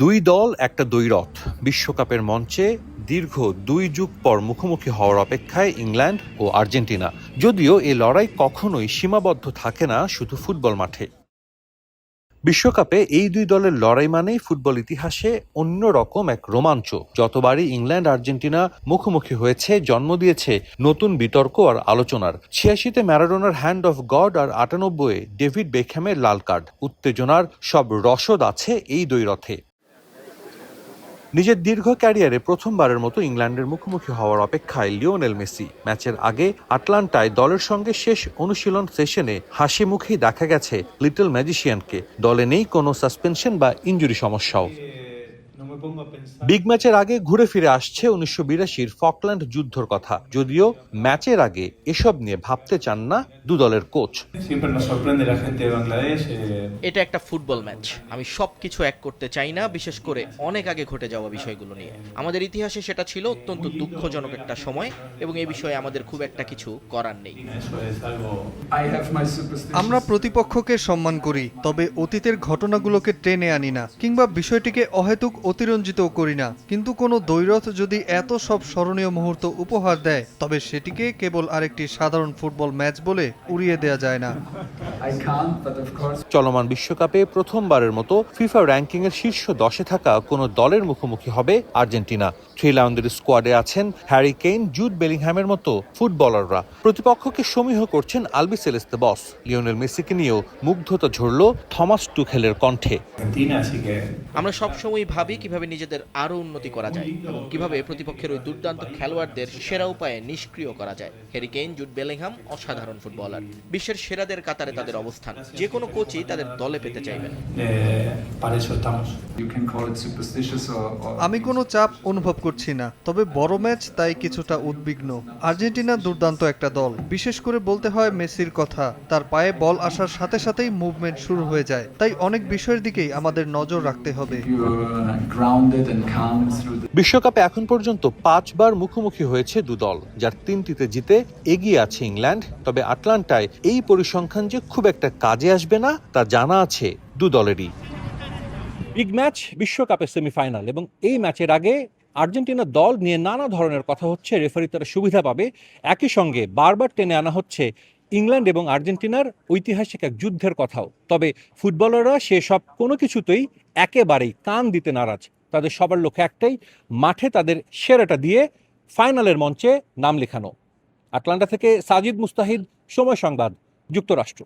দুই দল একটা দ্বৈরথ। বিশ্বকাপের মঞ্চে দীর্ঘ ২ যুগ পর মুখোমুখি হওয়ার অপেক্ষায় ইংল্যান্ড ও আর্জেন্টিনা। যদিও এ লড়াই কখনোই সীমাবদ্ধ থাকে না শুধু ফুটবল মাঠে। বিশ্বকাপে এই দুই দলের লড়াই মানেই ফুটবল ইতিহাসে অন্যরকম এক রোমাঞ্চ। যতবারই ইংল্যান্ড আর্জেন্টিনা মুখোমুখি হয়েছে, জন্ম দিয়েছে নতুন বিতর্ক আর আলোচনার। ৮৬-তে ম্যারাডোনার হ্যান্ড অফ গড আর ৯৮-এ ডেভিড বেকহ্যামের লাল কার্ড। উত্তেজনার সব রসদ আছে এই দ্বৈরথে। নিজের দীর্ঘ ক্যারিয়ারে প্রথমবারের মতো ইংল্যান্ডের মুখোমুখি হওয়ার অপেক্ষায় লিওনেল মেসি। ম্যাচের আগে আটলান্টায় দলের সঙ্গে শেষ অনুশীলন সেশনে হাসি মুখেই দেখা গেছে লিটল ম্যাজিশিয়ানকে। দলে নেই কোনো সাসপেনশন বা ইনজুরি সমস্যাও। বিগ ম্যাচের আগে ঘুরে ফিরে আসছে ১৯৮২-র ফকল্যান্ড যুদ্ধর কথা। যদিও ম্যাচের আগে এসব নিয়ে ভাবতে চান না দু দলের কোচ। এটা একটা ফুটবল ম্যাচ, আমি সবকিছু এক করতে চাই না, বিশেষ করে অনেক আগে ঘটে যাওয়া বিষয়গুলো নিয়ে। আমাদের ইতিহাসে সেটা ছিল অত্যন্ত দুঃখজনক একটা সময় এবং এই বিষয়ে আমাদের খুব একটা কিছু করার নেই। আমরা প্রতিপক্ষকে সম্মান করি, তবে অতীতের ঘটনাগুলোকে টেনে আনি না, কিংবা বিষয়টিকে অহেতুক অতিরঞ্জিতও করি না। কিন্তু কোনো দ্বৈরথ যদি এত সব স্মরণীয় মুহূর্ত উপহার দেয়, তবে সেটিকে কেবল আরেকটি সাধারণ ফুটবল ম্যাচ বলে উড়িয়ে দেওয়া যায় না। চলমান বিশ্বকাপে প্রথমবারের মতো ফিফা র্যাঙ্কিংয়ের শীর্ষ ১০-এ থাকা কোনো দলের মুখোমুখি হবে আর্জেন্টিনা। 3 লাউন্ডের স্কোয়াডে আছেন হ্যারি কেইন, জুড বেলিংহ্যামের মতো ফুটবলাররা। প্রতিপক্ষকে সমীহ করছেন আলবিসেলেস্তে বস। লিওনেল মেসিকে নিয়েও মুগ্ধতা ঝরল থমাস টুখেলের কণ্ঠে। আমরা সবসময় ভাবি কিভাবে নিজেদের আরো উন্নতি করা যায় এবং কিভাবে প্রতিপক্ষের ওই দুর্দান্ত খেলোয়াড়দের সেরা উপায়ে নিষ্ক্রিয় করা যায়। হ্যারি কেইন, জুড বেলিংহ্যাম অসাধারণ ফুটবলার। বিশ্বের সেরাদের কাতারে তাদের অবস্থান। যে কোনো কোচই তাদের দলে পেতে চাইবেন। আমি কোনো চাপ অনুভব করছি না, তবে বড় ম্যাচ তাই কিছুটা উদ্বিগ্ন। আর্জেন্টিনা দুর্দান্ত একটা দল, বিশেষ করে বলতে হয় মেসির কথা। তার পায়ে বল আসার সাথে সাথেই মুভমেন্ট শুরু হয়ে যায়, তাই অনেক বিষয়ের দিকেই আমাদের নজর রাখতে হবে। বিশ্বকাপে এখন পর্যন্ত ৫ বার মুখোমুখি হয়েছে দু দল, যার ৩টিতে জিতে এগিয়ে আছে ইংল্যান্ড। তবে আটলান্টায় এই পরিসংখ্যান যে খুব একটা কাজে আসবে না তা জানা আছে দু দলেরই। বিগ ম্যাচ, বিশ্বকাপের সেমিফাইনাল, এবং এই ম্যাচের আগে আর্জেন্টিনা দল নিয়ে নানা ধরনের কথা হচ্ছে। রেফারি তারা সুবিধা পাবে। একই সঙ্গে বারবার টেনে আনা হচ্ছে ইংল্যান্ড এবং আর্জেন্টিনার ঐতিহাসিক এক যুদ্ধের কথাও। তবে ফুটবলাররা সেসব কোনো কিছুতেই একেবারেই কান দিতে নারাজ। তাদের সবার লক্ষ্য একটাই, মাঠে তাদের সেরাটা দিয়ে ফাইনালের মঞ্চে নাম লেখানো। আটলান্টা থেকে সাজিদ মুস্তাহিদ, সময় সংবাদ, যুক্তরাষ্ট্র।